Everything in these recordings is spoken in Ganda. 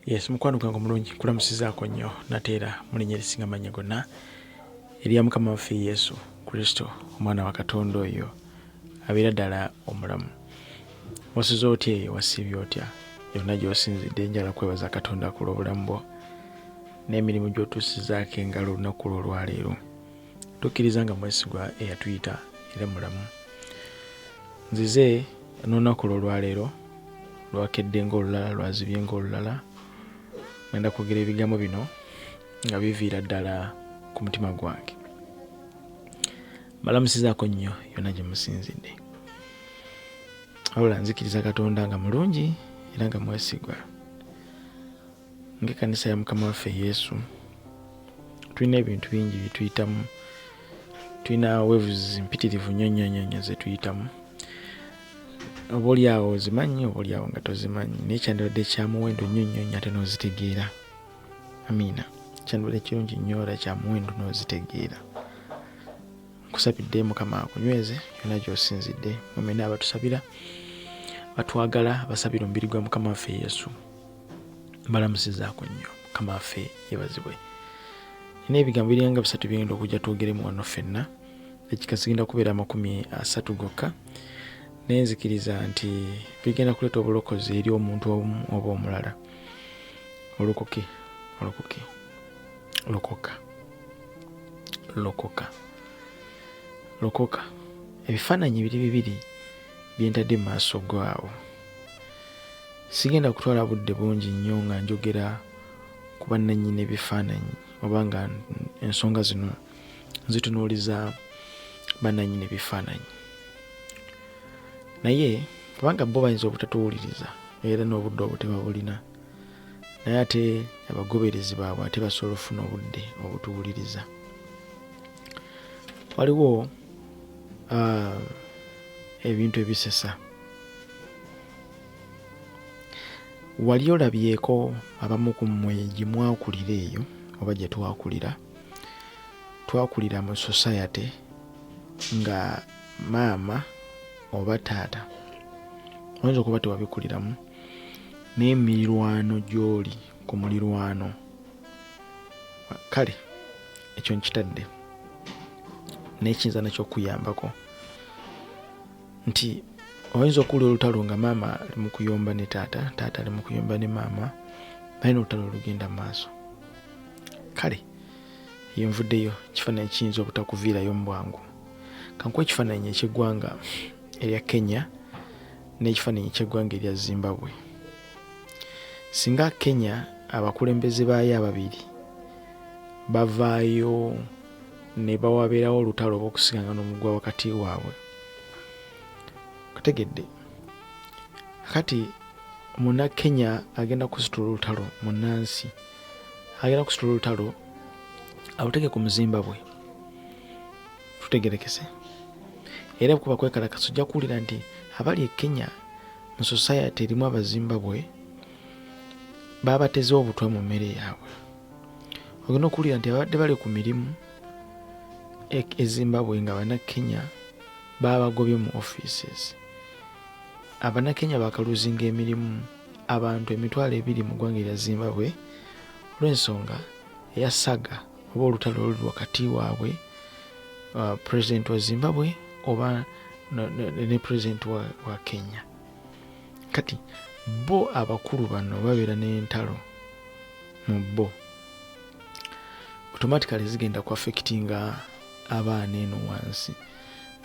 Yes, mukwano gwange omulungi kulamusizaako nnyo nateera mulinnya erisinga amannya gonna erya Mukama waffe Yesu Kristo omwana wa Katonda oyo abeera ddala omulamu. Wasize otya eyo wasiibye otya yonna gy'osinzidde njala kwebaza Katonda ku lw'obulamu bwo n'emirimu gy'otuusizaako engalo olunaku olwaleero. Tukkiriza nga mwesigwa eyatuyita era mulamu. Nzize n'olunaku olwaleero lwakedde ng'olulala lwazibye ng'olulala ngenda kwogera ebigambo bino nga biviira ddala ku mutima gwange. Mbalamusizaako nnyo yonna gye musinzidde. Wabula nzikiriza Katonda nga mulungi era nga mwesigwa. Ng'ekkanisa ya Mukama waffe Yesu tulina ebintu bingi bye tuyitamu, tulina weevuzi mpitirivu nnyo ze tuyitamu. Oba oli awo ozimanyi oba oli awo nga tozimanyi naye kyandibadde kya muwendo nnyo ate n'ozitegeera. Amiina. Kyandibadde kirungi nnyo era kya muwendo n'ozitegeera. Nkusabidde Mukama akunyweze yonna gy'osinzidde. Mwenna abatusabira batwagala basabira omubiri gwa Mukama waffe Yesu. Mbalamusizaako nnyo. Mukama waffe yeebazibwe. Nina ebigambo biranga bisatu byenda okujja twogeremu wano ffenna. Ekika zigenda kubeera 30 gokka. Nenzikiriza nti bigenda kuleeta obulokozi eri omuntu omu oba omulala. Lokoka. Ebifaananyi bibiri byentadde mu maaso gaawo. Sigenda kutwala budde bungi nnyo nga njogera ku bannannyini ebifaananyi oba nga ensonga zino nzitunuuliza bannannyini ebifaananyi. Naye kubanga bo bayinza obutatuwuliriza era n'obudde obutebabulina, naye ate abagoberezi baabwe ate basobola ofuna obudde obutuwuliriza. Waliwo ebintu ebisesa. Wali olabyeko abamu ku mmwe gye mwakulira eyo oba gye twakulira mu society nga maama oba taata oyinza okuba tewabikuliramu n'emiriraano gy'oli ku mulirwano. Kale ekyo nkitadde n'ekiyinza nakyo okuyambako nti oyinza okuwulira olutalo nga maama ali mu kuyomba ne taata, taata ali mu kuyomba ne maama, balina olutalo olugenda mu maaso. Kale eyo nvuddeyo kifaananyi kiyinza obutakuviirayo mu bwangu. Kankuwa ekifaananyi eky'eggwanga erya Kenya n'ekifaananyi eky'eggwanga erya Zimbabwe. Singa Kenya abakulembeze baayo ababiri bavaayo ne bawabeerawo olutalo oba okusigangana omuguwa wakati waabwe, kategedde kati muna Kenya agenda kusitula olutalo, munnansi agenda kusitula olutalo alutege ku Muzimbabwe. Tutegerekese era kuba kwekalakasa ojja kuwulira nti abali e Kenya mu society erimu Abazimbabwe baabatezewo obutwa mu mmere yaabwe. Ogenda okuwulira nti abadde bali ku mirimu e Zimbabwe nga Bannakenya baabagobye mu offices. Abannakenya baakaluzinga emirimu abantu 200,000 mu ggwanga erya Zimbabwe olw'ensonga eya saga oba olutalo oluli wakati waabwe president wa Zimbabwe oba ne president wa Kenya. Kati bo abakulu bano babeera n'entalo mu bo, automatically zigenda ku affectinga abaana eno wansi,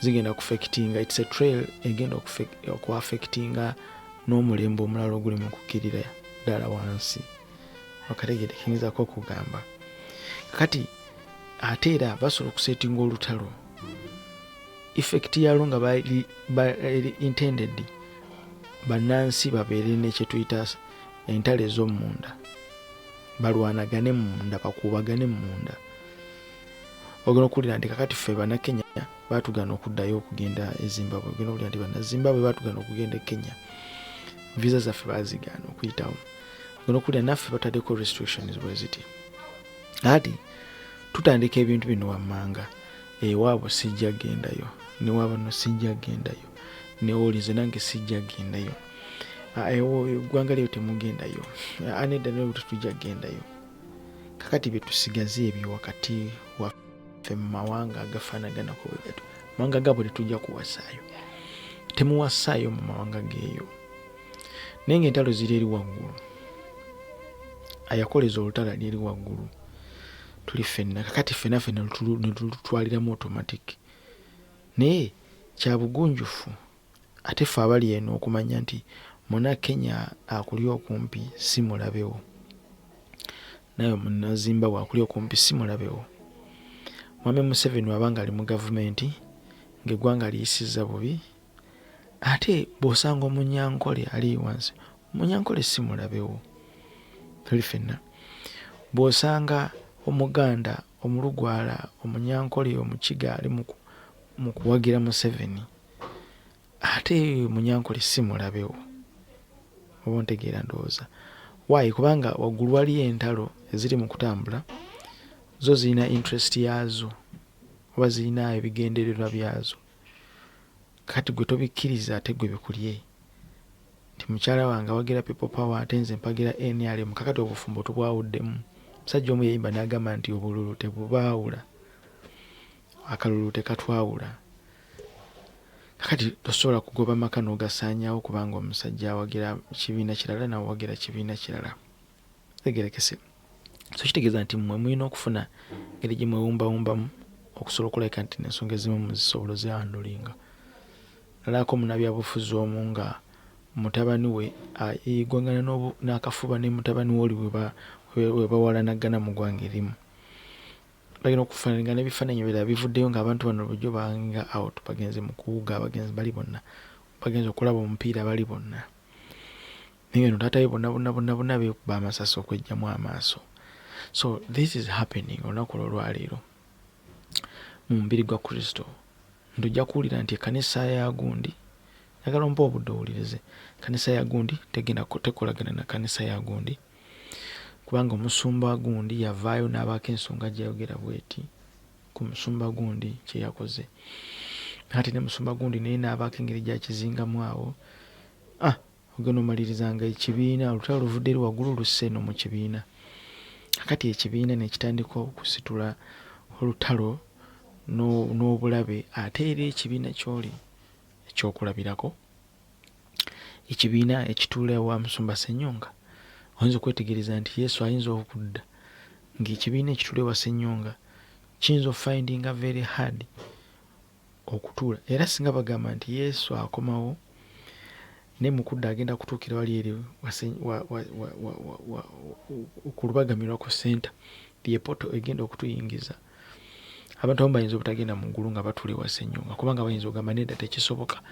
zigenda ku affectinga, it's a trail egenda ku affectinga n'omulembe omulala oguli mu kukkirira ddala wansi. Wakategedde kiyinzako okugamba. Kati ate era basobola okusetinga olutalo effect yalwo nga bali intended bannansi babeere n'ekye tuyita entalo ez'omunda, balwanagane munda, bakuubagane munda. Ogenda okuwulira nti kakati ffe Bannakenya baatugana okuddayo okugenda e Zimbabwe, ogenda okuwulira nti Bannazimbabwe baatugana okugenda e Kenya, visa zaffe baazigaana okuyitawo. Ogenda okuwulira naffe bataddeko restrictions bwe ziti. Ati tutandika ebintu bino wammanga, ewaabwe sijja gendayo, newaaba no sijja gendayo, newoolize nange sijja gendayo. eggwanga lyo temugendayo, anedda nayo tetujja kugendayo. Kakati bye tusigaze ebyo wakati waffe mu mawanga agafaanaganako bwe gatyo, mawanga gabo tetujja kuwasaayo, temuwasaayo mu mawanga geeyo. Naye ng'entalo ziri eri waggulu, ayakoleza olutalo ali eri waggulu, tuli ffenna. Kakati ffenna ne tulutwaliramu automatic. Naye kya bugunjufu ate ffe abali eno okumanya nti Munnakenya akuli okumpi si mulabewo, naye Munnazimbabwe akuli okumpi si mulabewo. Mwami Museveni wabanga ali mu gavumenti ng'eggwanga liyisizza bubi, ate bw'osanga Omunyankole ali wansi, Omunyankole si mulabewo, tuli ffenna. Bw'osanga Omuganda, Omulugwala, Omunyankole, Omukiga ali mu kuwagira Museveni, ate Munyankole si mulabewo. Oba ontegeera ndowooza. Why? Kubanga waggulu waliyo entalo eziri mu kutambula, zo zirina interest yaazo oba zirina ebigendererwa byazo. Kati gwe tobikkiriza ate gwe bikulye. Nti mukyala wange awagira people power ate nze mpagira NRM. Kakati obufumbo tubwawuddemu. Musajja omu yayimba n'agamba nti obululu tebubaawula, akalulu tekatwawula. Kakati tosobola kugoba maka n'ogasaanyaawo kubanga omusajja awagira kibiina kirala n'awagira kibiina kirala. Tegerekese. So kitegeeza nti mmwe mulina okufuna engeri gye mwewumbawumbamu okusobola okulabika nti n'ensonga ezimu muzisobola zihandulinga. Nalako munnabyabufuzi omu nga mutabani we yeegwangana n'akafuba ne mutabani we oli we bawalanagana mu ggwanga erimu. Bagenda okufaananga n'ebifaananyi birala bivuddeyo ng'abantu bano bujjo banga out, bagenze mu kuwuga, abagenzi bali bonna, bagenze okulaba omupiira bali bonna. Naye no taata we bonna beekuba amasasi okwejjamu amaaso. So this is happening olunaku olwaleero mu mubiri gwa Kristo. Ntujja kuwulira nti ekkanisa ya gundi, njagala ompa obudde owulirize, ekkanisa ya gundi tegenda tekolagana na kkanisa ya gundi, kubanga omusumba wa gundi yavaayo n'abaako ensonga gy'ayogera bw'eti ku musumba gundi kye yakoze. Ate ne musumba gundi naye n'abaako engeri gyakizingamu awo. Ogenda omalirizanga ekibiina, olutalo luvudde eri waggulu lusse eno mu kibiina. Kakati ekibiina ne kitandika okusitula olutalo n'obulabe, ate era ekibiina ky'oli ekyokulabirako, ekibiina ekituula wa Musumba Ssenyonga, oyinza okwetegereza nti Yesu ayinza okudda ng'ekibiina ekituula wa Ssenyonga kiyinza ofindinga very hard okutuula. Era singa bagamba nti Yesu akomawo ne mu kudda agenda kutuukira wali eri ku lubagamiro ku ssenta, yepoto egenda okutuyingiza. Abantu abamu bayinza obutagenda mu ggulu nga batuula ewa Ssenyonga, kubanga bayinza okugamba nedda tekisoboka.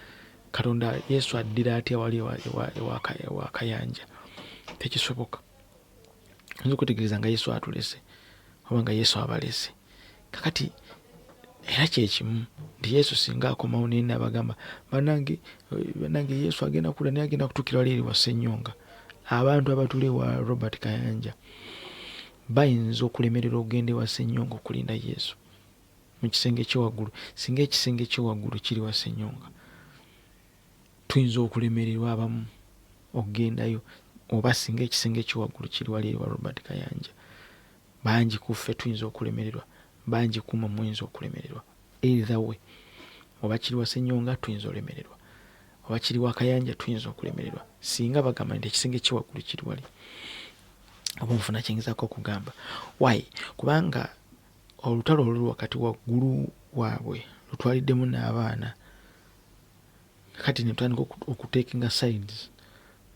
Katonda Yesu addira atya wali ewa Kayanja? Tekisoboka. Oyinza okutegeereza nga Yesu atulese oba nga Yesu abalese. Kakati era kyekimu nti Yesu singa akomawo naye n'abagamba bannange Yesu agenda kudda naye agenda kutuukira wali eri wa Ssenyonga, abantu abatuula ewa Robert Kayanja bayinza okulemerera okugenda ewa Ssenyonga okulinda Yesu mu kisenge ky'ewaggulu. Singa ekisenge ky'ewaggulu kiri wa Ssenyonga, tuyinza okulemererwa abamu okugendayo, oba singa ekisenge ky'ewaggulu kiri wali ewa Robert Kayanja, bangi ku ffe tuyinza okulemererwa, bangi ku mmwe muyinza okulemererwa. Either way, oba kiri wa Ssenyonga tuyinza olemererwa, oba kiri wa Kayanja tuyinza okulemererwa, singa bagamba nti ekisenge ky'ewaggulu kiri wali. Oba nfuna kyengezaako okugamba. Why? Kubanga olutalo oluli wakati waggulu waabwe lutwaliddemu n'abaana. Kati ne tutandika okutekinga sides,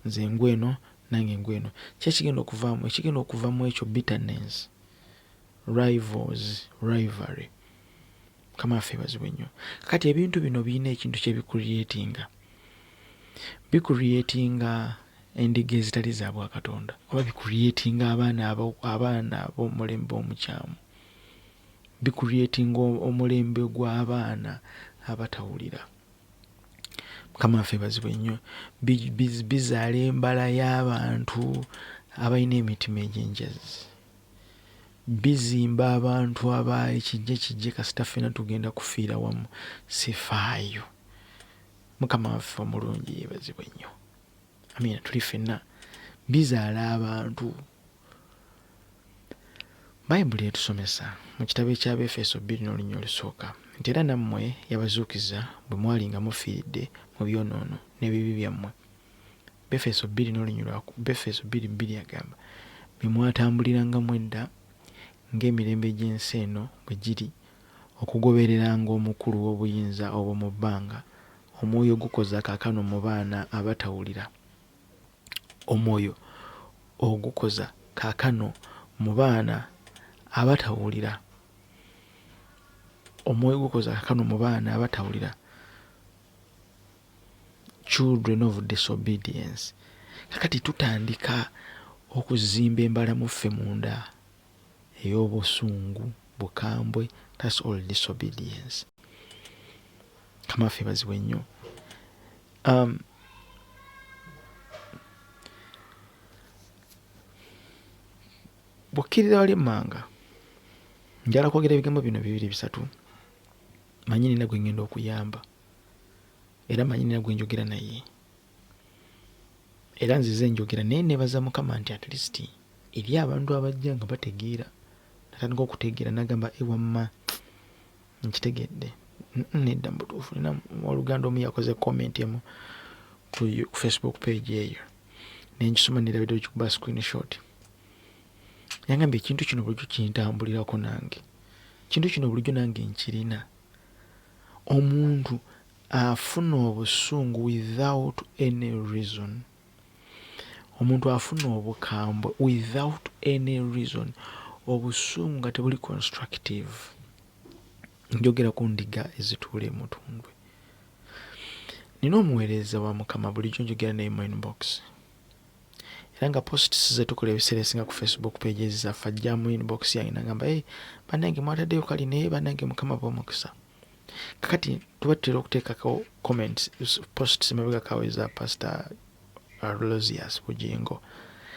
nze ngweno nange ngweno. Ekigenda okuvaamu ekyo bitterness, rivals, rivalry. Mukama waffe yeebazibwe nnyo. Kati ebintu bino birina ekintu kye bikureatinga. Bikureatinga endiga ezitali za Bwakatonda, oba bikureatinga abaana ab'omulembe omukyamu, bikureatinga omulembe gw'abaana abatawulira. Mukama waffe yeebazibwe nnyo. Bizaala embala y'abantu abalina emitima egy'enjazi, bizimba abantu ekijje kasita ffenna tugenda kufiira wamu, sifaayo. Mukama waffe omulungi yeebazibwe nnyo. amina tuli ffenna bizaala abantu. Bayibuli etusomesa mu kitabo eky'Abefeso 2:1 nti era nammwe yabazuukiza bwe mwali nga mufiiridde mu byonoono n'ebibi byammwe. Befeso 2:2 agamba bwe mwatambulirangamu edda ng'emirembe gy'ensi eno bwe giri, okugobereranga omukulu w'obuyinza obw'omu bbanga, omwoyo ogukoza kaakano mu baana abatawulira. Omwoyo ogukoza kaakano mu baana abatawulira. Omwoyo gukoza kaakano mu baana abatawulira. Children of disobedience. Kakati tutandika okuzimba embalamu ffe munda ey'obusungu, bukambwe. That's all disobedience. Kama ffe baziwe nnyo. Bw'okkirira wali emmanga njala kwogera ebigambo bino 2-3 manyi nina gwe ngenda okuyamba era manyi nina gwe njogera naye era nzize njogera naye nebaza Mukama nti at least eri abantu abajja nga bategeera natandika okutegeera nagamba ewamma nkitegedde nedda mu butuufu. Nina oluganda omu yakoze comment emu ku Facebook page eyo nenkisoma nerabidde kikuba screenshot. Yangambye ekintu kino bulijjo kintambulirako nange, ekintu kino bulijjo nange nkirina. Omuntu afuna obusungu without any reason. Omuntu afuna obukambwe without any reason. Obusungu nga tebuli constructive. Njogera ku ndiga ezituula emutundwe. Nina omuweereza wa Mukama bulijjo njogera naye mu inbox. Era nga posts ze tukola ebiseera ebisinga ku Facebook pages zaffe ajja mu inbox yange n'agamba bannange mwataddeyo kali naye bannange Mukama b'omukisa. Kakati tuba tutera okuteekako comments posts emabega kaweza Pastor Rosias Bugingo.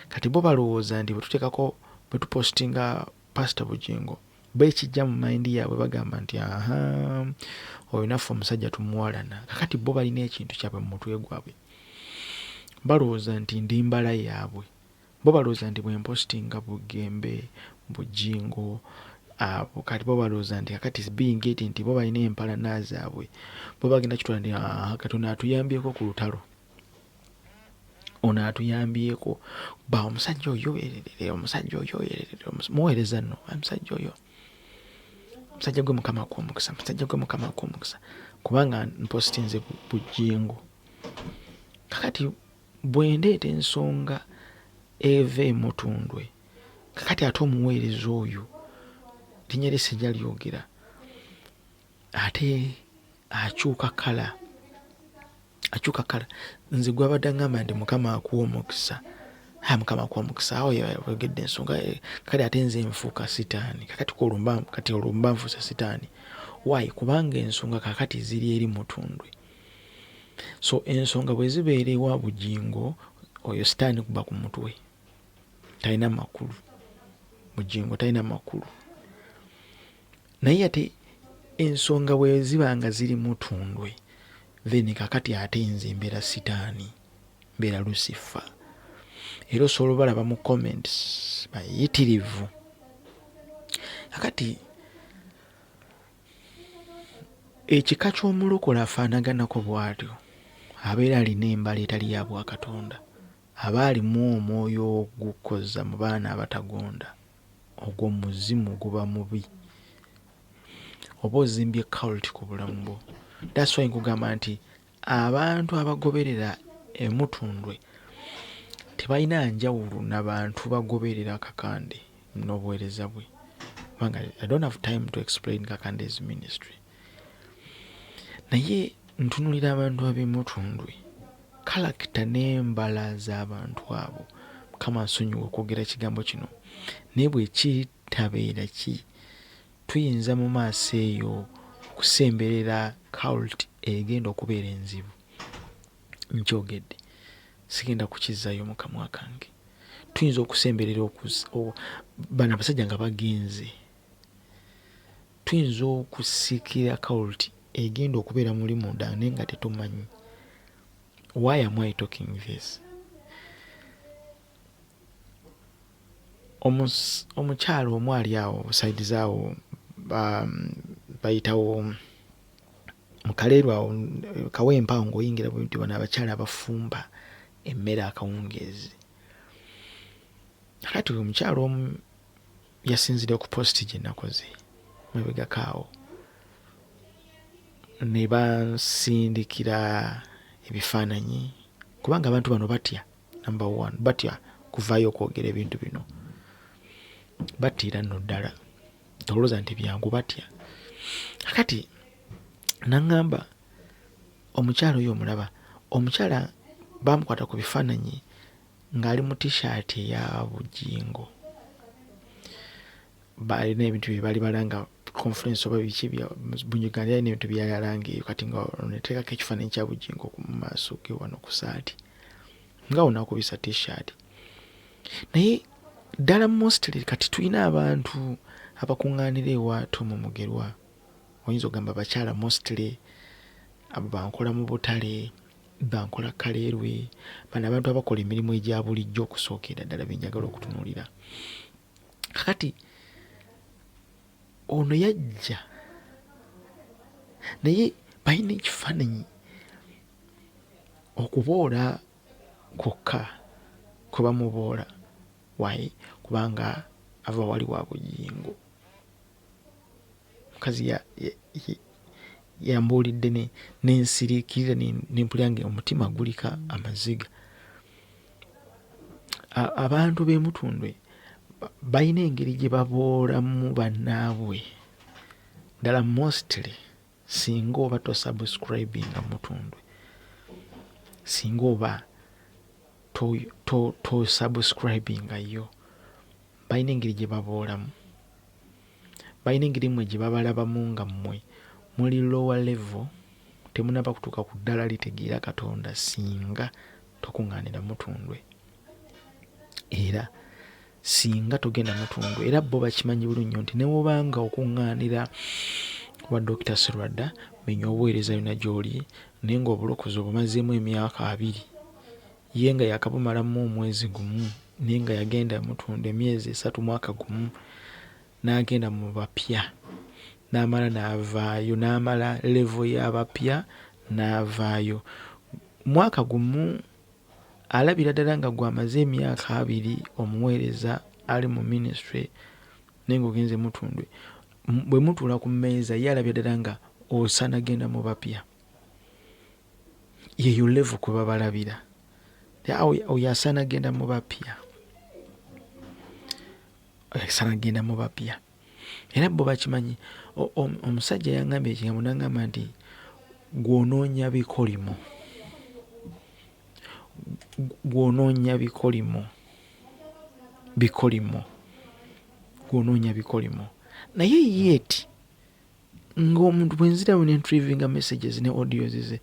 Kati bo balowooza nti bwe tupostinga Pastor Bugingo ekijja mu mind yaabwe bagamba nti oyo naffe omusajja tumuwalana. Kakati bo balina ekintu kyabwe mu mutwe gwabwe. Balowooza nti ndi mbala yaabwe. Bo balowooza nti bwe mpostinga Bugembe, Bugingo, kati bo balowooza nti kakati being it nti bo balina empalana zaabwe. Bo bagenda kitwala nti kati ono atuyambyeko ku lutalo. Ono atuyambyeko. Ba omusajja oyo muweereza nno omusajja oyo. Musajja gwe Mukama akw'omukisa, musajja gwe Mukama akw'omukisa. Kubanga mpostinze Bugingo. Kakati bwe ndeeta ensonga eva emutundwe, kakati ate omuweereza oyo linyerese jalyogera ate akyuka kala. Nze gwabadde ngamba nti Mukama akuwa omukisa. Mukama akuwa omukisa awo yayogedde ensonga kale ate nze nfuuka sitaani. Kati olumba nfuusa sitaani. Why? Kubanga ensonga kakati ziri eri mutundwe. So ensonga bwe zibeera ewa Bugingo oyo sitaani kuba ku mutwe. Talina makulu. Bugingo talina makulu. Naye ate ensonga bwe ziba nga ziri mutundwe then kakati ate nze mbeera sitaani, mbeera Lucifer. Era osobola balaba mu comments bayitirivu. Kakati ekika ky'omulokole afaanaganako bw'atyo abeera alina embala etali ya Bwakatonda, aba alimu omwoyo ogukoza mu baana abatagonda, ogw'omuzimu guba mubi, oba ozimbye cult ku bulamu bwo. That's why nkugamba nti abantu abagoberera emutundwe tebalina njawulo n'abantu bagoberera Kakande n'obuweereza bwe. I don't have time to explain Kakande's ministry. Naye ntunulira abantu ab'emutundwe, kalakita n'embala z'abantu abo. Mukama nsonyiwa okwogera ekigambo kino. Naye bwe kitabeera tuyinza mu maaso eyo okusemberera cult egenda okubeera enzibu. Nkyogedde, sigenda kukizaayo mu kamwa kange. Tuyinza okusemberera bano abasajja nga bagenze. Tuyinza okusikira cult egenda okubeera muli munda naye nga tetumanyi. Why am I talking this? omukyalo omu ali awo saidi zaawo bayitawo mukaleerwa awo kawempa awo ng'oyingira bwe nti bano abakyala abafumba emmere akawungeezi. Kati omukyalo omu yasinzire ku positi gye nakoze mabegako awo, ne bansindikira ebifaananyi kubanga abantu bano batya, number one batya kuvaayo okwogera ebintu bino, battiira nno ddala tolowooza nti byangu, batya. Kati naŋŋamba omukyala oyo omulaba, omukyala baamukwata ku bifaananyi ng'ali mu t-shirt eya bujingo, balina ebintu bye bali balanga conference oba biki Bunuganda yalina ebintu bye yali alanga eyo, kati nga neteekako ekifaananyi kya bujingo ku maaso ge wano ku saati nga onaakubisa t-shirt. Naye ddala mostly kati tulina abantu abakuŋŋaanira ewaatu mu Mugerwa, oyinza ogamba abakyala mostly abo bankola mu butale, bankola Kaleerwe, bano abantu abakola emirimu egya bulijjo okusookera ddala bye njagala okutunuulira. Kakati ono yajja naye balina ekifaananyi okuboola kwokka kwe bamuboola, wayi kubanga ava wali wa bujingo. Omukazi yambuulidde n'ensiriikirira nempulira nga omutima gulika amaziga. Abantu b'e Mutundwe balina engeri gye baboolamu bannaabwe ddala mostly, singa oba tosubscribinga Mutundwe, singa oba tosubscribingayo, balina engeri gye baboolamu, balina engeri mmwe gye babalabamu nga mmwe muli lower level, temunaba kutuuka ku ddala litegeera Katonda singa tokuŋŋaanira Mutundwe. Era singa togenda Mutundwe, era bo bakimanyi bulungi nti ne bw'obanga okuŋŋaanira wa Dr. Serwadda menya obuweereza yonna gy'oli, naye ng'obulokozi obumazeemu emyaka 2, ye nga yakabumalamu omwezi gumu, naye nga yagenda Mutundwe emyezi 3 mwaka gumu, n'agenda mu bapya n'amala n'avaayo, n'amala level y'abapya n'avaayo. Mwaka gumu alabira ddala nga gwamaze emyaka 2 omuweereza ali mu ministry, naye ng'ogenze Mutundwe, bwe mutuula ku mmeeza ye alabira ddala nga osaana genda mu bapya. Yeyo level kwe babalabira, oyo asaana genda mu bapya, asaana genda mu bapya. Era bo bakimanyi. Omusajja yaŋŋambye ekigambo n'aŋŋamba nti gw'onoonya bikolimo, gw'onoonya bikolimo, gw'onoonya bikolimo. Naye yeti ng'omuntu bwe nzirawo ne retrievinga messages ne audios ze,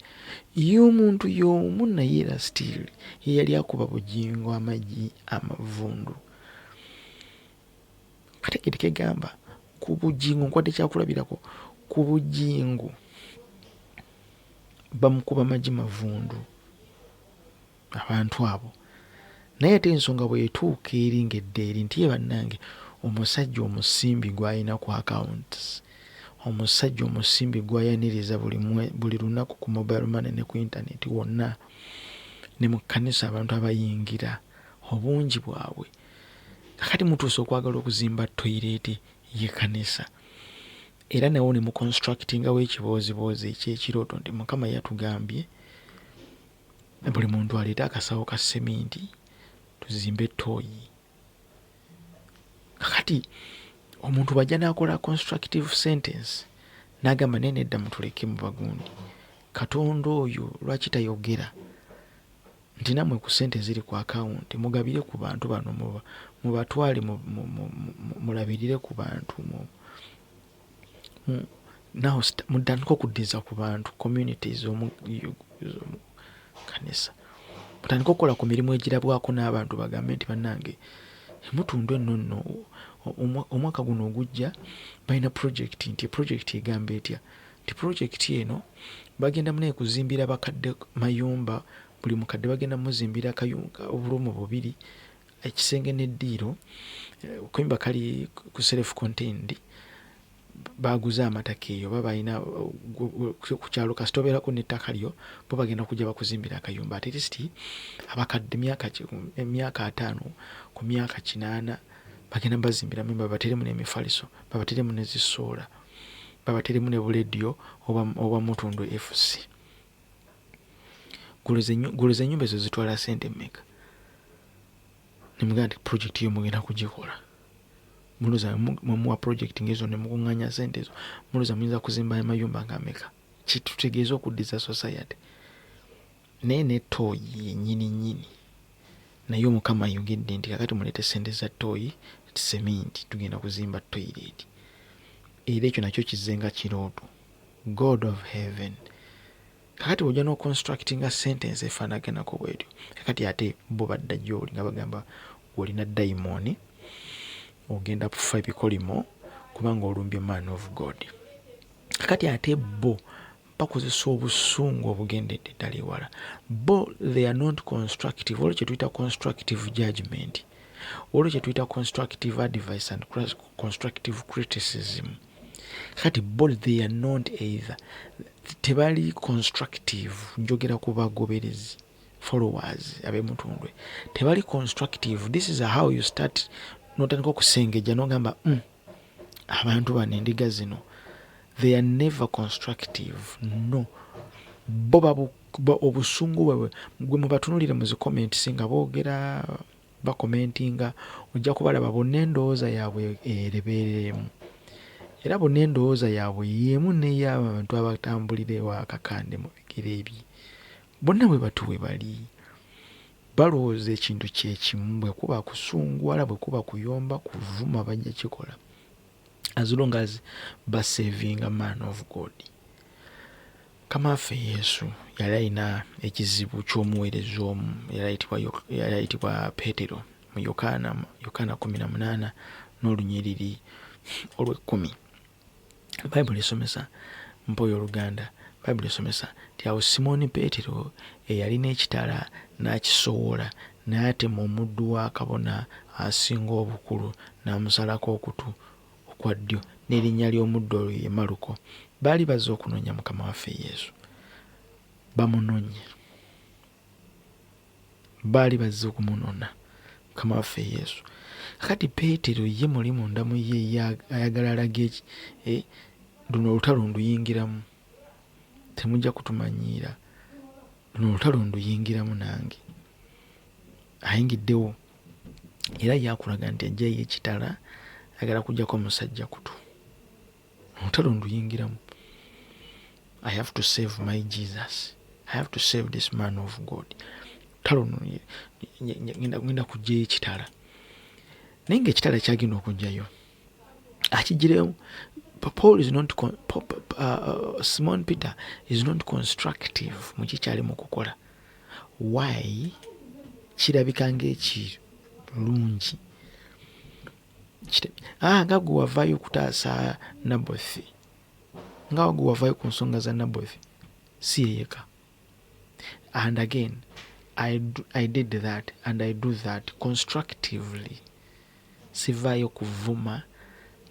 ye omuntu y'omu naye era still ye yali akuba bujingo amagi amavundu. Kategeereka egamba ku bujingo, nkwadde kyakulabirako ku bujingo bamukuba amagi mavundu abantu abo. Naye ate ensonga bw'etuuka eri ng'eddeeri nti ye bannange, omusajja omusimbi gw'alina ku accounts, omusajja omusimbi gw'ayaniriza buli lunaku ku mobile money ne ku internet wonna, ne mu kkanisa abantu abayingira obungi bwabwe. Kakati mutuusa okwagala okuzimba toilet y'ekkanisa, era nawo ne mu constructingawo ekibooziboozi eky'ekirooto nti Mukama yatugambye buli muntu aleete akasawo ka seminti tuzimbe ttooyi. Kakati omuntu bw'ajja n'akola constructive sentence n'agamba naye nedda mutuleke mu bagundi, Katonda oyo lwaki tayogera nti nammwe ku ssente ziri ku akawunti mugabire ku bantu bano, mubatwale mulabirire ku bantu, nawo mutandika okuddiza ku bantu communities kanisa, mutandika okukola ku mirimu egirabwako n'abantu, bagambe nti bannange Mutundwe nno omwaka guno ogujja balina project, nti project egamba etya, nti project eno bagenda munaye kuzimbira bakadde mayumba, buli mukadde bagenda muzimbira akayunga obulumu 2, ekisenge n'eddiiro kuyimba kali ku self contained baguza amataka eyo baba balina ku kyalo kasita obeerako n'ettaka lyo bo bagenda kujja bakuzimbira akayumba at least abakadde emyaka 5 ku myaka 8 bagenda bazimbira memba bateremu n'emifaliso babateremu n'ezisoola babateremu ne buledio oba mutundu FC. Guluze ennyumba ezo zitwala sente mmeka? Nemugamba nti project yo mugenda kugikola muluza mumuwa project ngezo ne mukunganya sente ezo muluza muyinza kuzimba amayumba nga meka kitutegeeza okuddiza society naye ne toyi nyini naye omukama ayogedde nti kakati mulete sente za toyi seminti tugenda kuzimba toilet era ekyo nakyo kizenga kirooto. God of heaven kakati ojja no constructinga sentence efaanaganako bwetyo kakati ate bo badda gy'oli nga bagamba olina daimoni ogenda kufa ebikolimo kubanga olumbye man of God. Kakati ate bo bakozesa obusungu obugendedde ddala ewala. Bo they are not constructive. Olwo kye tuyita constructive judgment, olwo kye tuyita constructive advice and constructive criticism. Kakati bo they are not either. Tebali constructive, njogera ku bagoberezi followers ab'emutundwe tebali constructive. This is how you start notandika okusengejja nogamba abantu bano endiga zino they are never constructive. No, bo obusungu bwebwe gwe mubatunulire mu comments nga boogera bakomentinga ojja kubalaba bonna endowooza yaabwe ereberemu era bonna endowooza yaabwe yemu n'ey'abo abantu abatambulira ewakakande mu bigere ebye bonna bwe batuwe bali balowooza ekintu kyekimu bwe kuba kusunguwala bwe kuba kuyomba kuvuma bajja kikola as long as basevinga man of God. Kamaffe Yesu yali alina ekizibu ky'omuweereza omu yali ayitibwa Peetero mu Yokaana 18 n'olunyiriri olw'10. Bayibuli esomesa mpoyo Oluganda. Bayibuli esomesa nti awo Simooni Peetero eyalina ekitala n'akisowoola n'atema omuddu wa kabona asinga obukulu n'amusalako okutu okwa ddyo n'erinnya ly'omuddu olwo ye Maluko. Baali bazze okunoonya Mukama waffe Yesu, bamunonye, baali bazze okumunona Mukama waffe Yesu. Kakati Peetero ye muli munda mu ye ayagala alage luno olutalo nduyingiramu, temujja kutumanyiira, luno olutalo nduyingiramu nange. Ayingiddewo era yakulaga nti ajjayo ekitala ayagala kujjako omusajja kutu, olutalo nduyingiramu. I have to save my Jesus. I have to save this man of God. Talo ngenda kujjayo ekitala. Naye ng'ekitala kyagenda okujjayo akigireyo Paul is not Simon Peter is not constructive mu kikyali mu kukola. Why? Kirabika ng'ekirungi nga gwe wavaayo okutaasa Nabothi, nga gwe wavaayo ku nsonga za Nabothi si yeyeka. And again I did that and I do that constructively. Sivaayo kuvuma,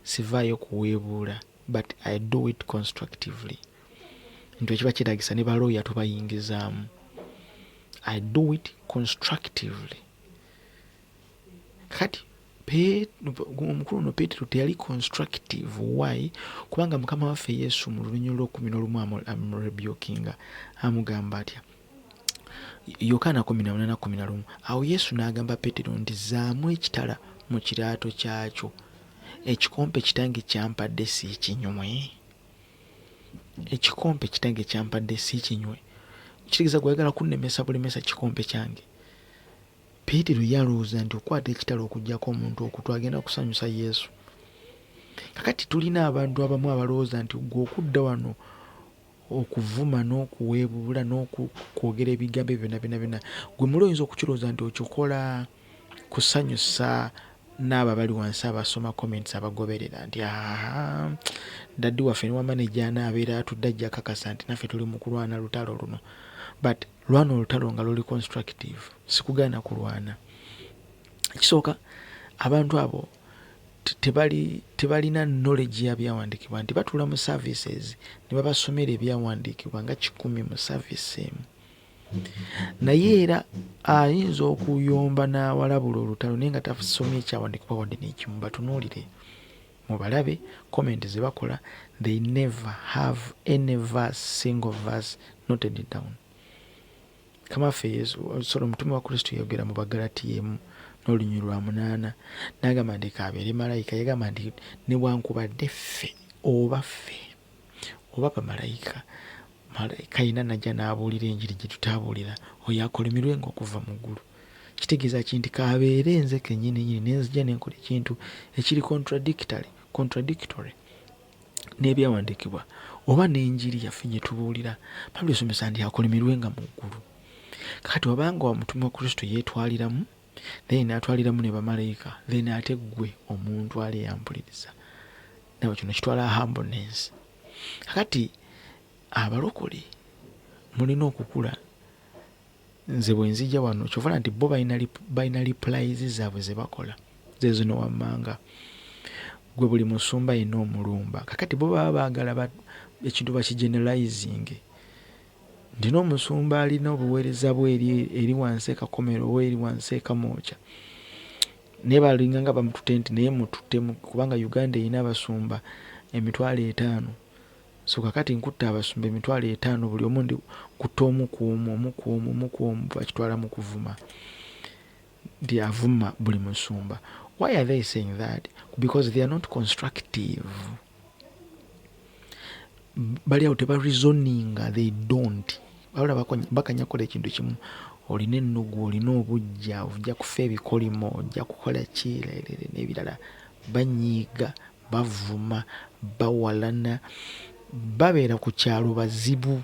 sivaayo kuweebuula, but I do it constructively. Nti ekiba kiragisa ne balooya tubayingizaamu. I do it constructively. Kati omukulu ono Peetero teyali constructive. Why? Kubanga Mukama waffe Yesu mu lunyiriri lw'11 amurebyokinga amugamba atya. Yokaana 18:11. Awo Yesu n'agamba Peetero nti zaamu ekitala mu kiraato kyakyo, ekikompe kitange kyampadde si kinywe. Ekikompe kitange kyampadde si kinywe. Kitegeeza gwagala kunnemesa bulemesa kikompe kyange. Peetero yalowooza nti okwata ekitala okuggyako omuntu okutu agenda kusanyusa Yesu. Kakati tulina abantu abamu abalowooza nti gwe okudda wano okuvuma n'okuweebuula n'okwogera ebigambo byonna gwe muli oyinza okukirowooza nti okikola kusanyusa n'abo bali wansi abasoma comments abagoberera nti daddi waffe ne wamaneja anaabeera atudde ajja kakasa nti naffe tuli mu kulwana lutalo luno. But lwana olutalo nga luli constructive, sikugaana kulwana. Ekisooka, abantu abo tebalina knowledge ya byawandiikibwa, nti batuula mu services ne babasomera ebyawandiikibwa nga 100 mu service emu. Naye era ayinza okuyomba n'awalabula olutalo naye nga tasomye ekyawandiikibwa wadde n'ekimu. Batunuulire mubalabe comment ze bakola, they never have any verse, single verse noted down. Kamafe Yesu solo mutume wa Kristo yogera mu Bagalatiya 1:8 n'agamba nti kabeere malayika, yagamba nti ne bwankubadde ffe oba bamalayika, malayika yina najja n'abuulira enjiri gye tutaabuulira, oyo akolimirwenga okuva mu ggulu. Kitegeeza nti kabeere nze kennyini nenzija nenkola ekintu ekiri contradictory n'ebyawandiikibwa oba n'enjiri yaffe gye tubuulira, Pawulo esomesa nti akolimirwenga mu ggulu. Kati obanga omutume wa Kristo yeetwaliramu, then n'atwaliramu ne bamalayika, then ate ggwe omuntu ali yampuliriza, nawe kino kitwala humbleness. Kati abalokole mulina okukula. Nze bwe nzija wano kyovala nti bo balina replies zaabwe ze bakola zezo no wammanga, gwe buli musumba yenna omulumba. Kakati bo baba baagala ekintu bakigeneralizing. Ndina omusumba alina obuweereza bwe eri wansi ekakomero oba eri wansi ekamooca, naye balinga nga bamutute nti naye mututemu, kubanga Uganda erina abasumba 5,000. So kakati nkutte abasumba 5,000, buli omu ndi kutta omu ku omu bakitwala mu kuvuma, ndi avuma buli musumba. Why are they saying that? Because they are not constructive. Bali awo tebareasoninga, they don't. Bawula bakanyakola ekintu kimu, olina ennugu, olina obujja, ojja kufa ebikolimo, ojja kukola kirere n'ebirala. Banyiiga, bavuma, bawalana, babeera ku kyalo bazibu.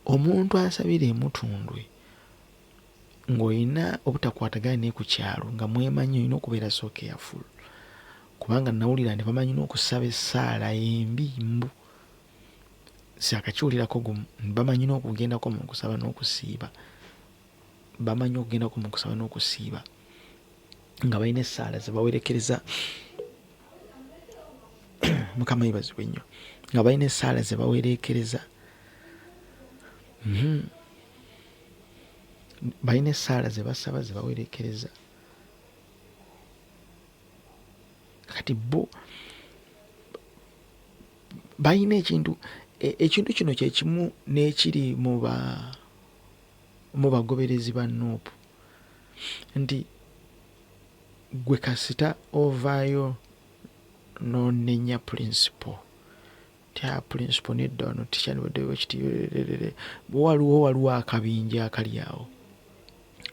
Omuntu asabira emutundwe ng'olina obutakwatagana ne ku kyalo nga mwemanyi, olina okubeera so careful, kubanga nawulira nti bamanyi n'okusaba essaala embimbu. Siakakiwulirako gumu, bamanyi n'okugendako mu kusaba n'okusiiba, bamanyi okugendako mu kusaba n'okusiiba nga balina essaala ze bawerekereza. Mukama yebazibwe nnyo. Nga balina essaala ze bawerekereza, balina essaala ze basaba ze bawerekereza. Kati bo balina ekintu kino kye kimu n'ekiri mu bagoberezi ba Nuupu, nti gwe kasita ovaayo n'onenya principle, tya principle nedda wano tikyandibaddewo ekitiibirere. Waliwo akabinja akali awo,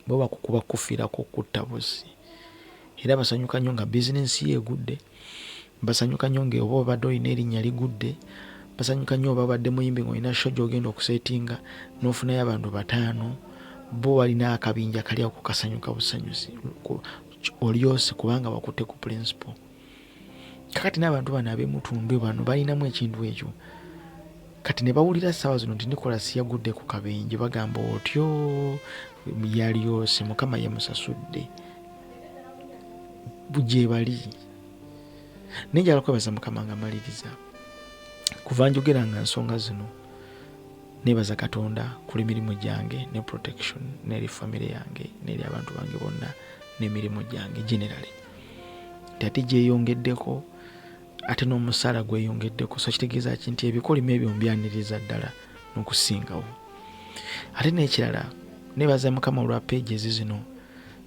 bo bakukuba kufiirako kutta busi, era basanyuka nnyo nga bizinensi ye egudde, basanyuka nnyo nga oba obadde olina erinnya ligudde, basanyuka nnyo oba obadde muyimbi ng'olina show gy'ogenda okuseetinga n'ofunayo abantu 5, bo balina akabinja kali awo kukasanyuka busanyusi olyose kubanga bakutte ku principle. Kakati n'abantu bano ab'emutundwe bano balinamu ekintu ekyo, kati ne bawulira ssaawa zino nti Nicholas yagudde ku kabenje, bagamba otyo yalyose, Mukama yamusasudde. Buje bali nenjala kwebaza Mukama nga maliriza. Kuva njogera nga nsonga zino nebaza Katonda kuli mirimu gyange ne protection n'eri family yange n'eri abantu bange bonna n'emirimu gyange generally. Ate gyeyongeddeko ate n'omusaala gweyongeddeko, so kitegeeza nti ebikolimo ebyo mbyaniriza ddala n'okusingawo. Ate n'ekirala nebaza Mukama olwa pages zino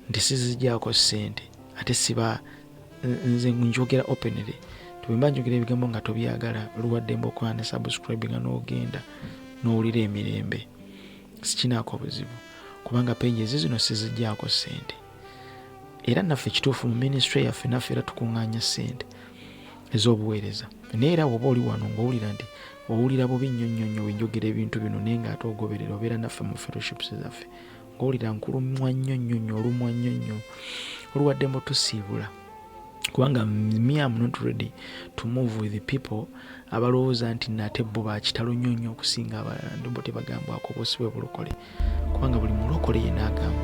nti siziggyako ssente, ate siba nze njogera openly. Tubemba njogera ebigambo nga tobyagala, luwadde mbokola ne subscribe nga n'ogenda n'owulira emirembe, sikinaako buzibu kubanga pages zino siziggyako ssente. Era naffe kituufu mu ministry yaffe naffe era tukuŋŋaanya ssente ez'obuweereza. Naye era bw'oba oli wano ng'owulira nti owulira bubi nnyo wenjogera ebintu bino naye ng'ate ogoberera obeera naffe mu fellowships zaffe, ng'owulira nkulumwa nnyo olumwa nnyo, oluwadde mbo tusiibula kubanga me am not ready to move with the people abalowooza nti nate bo bakitalo nnyo okusinga abalala, ndombo tebagambwako bwosibe bulokole kubanga buli mulokole yenna agamba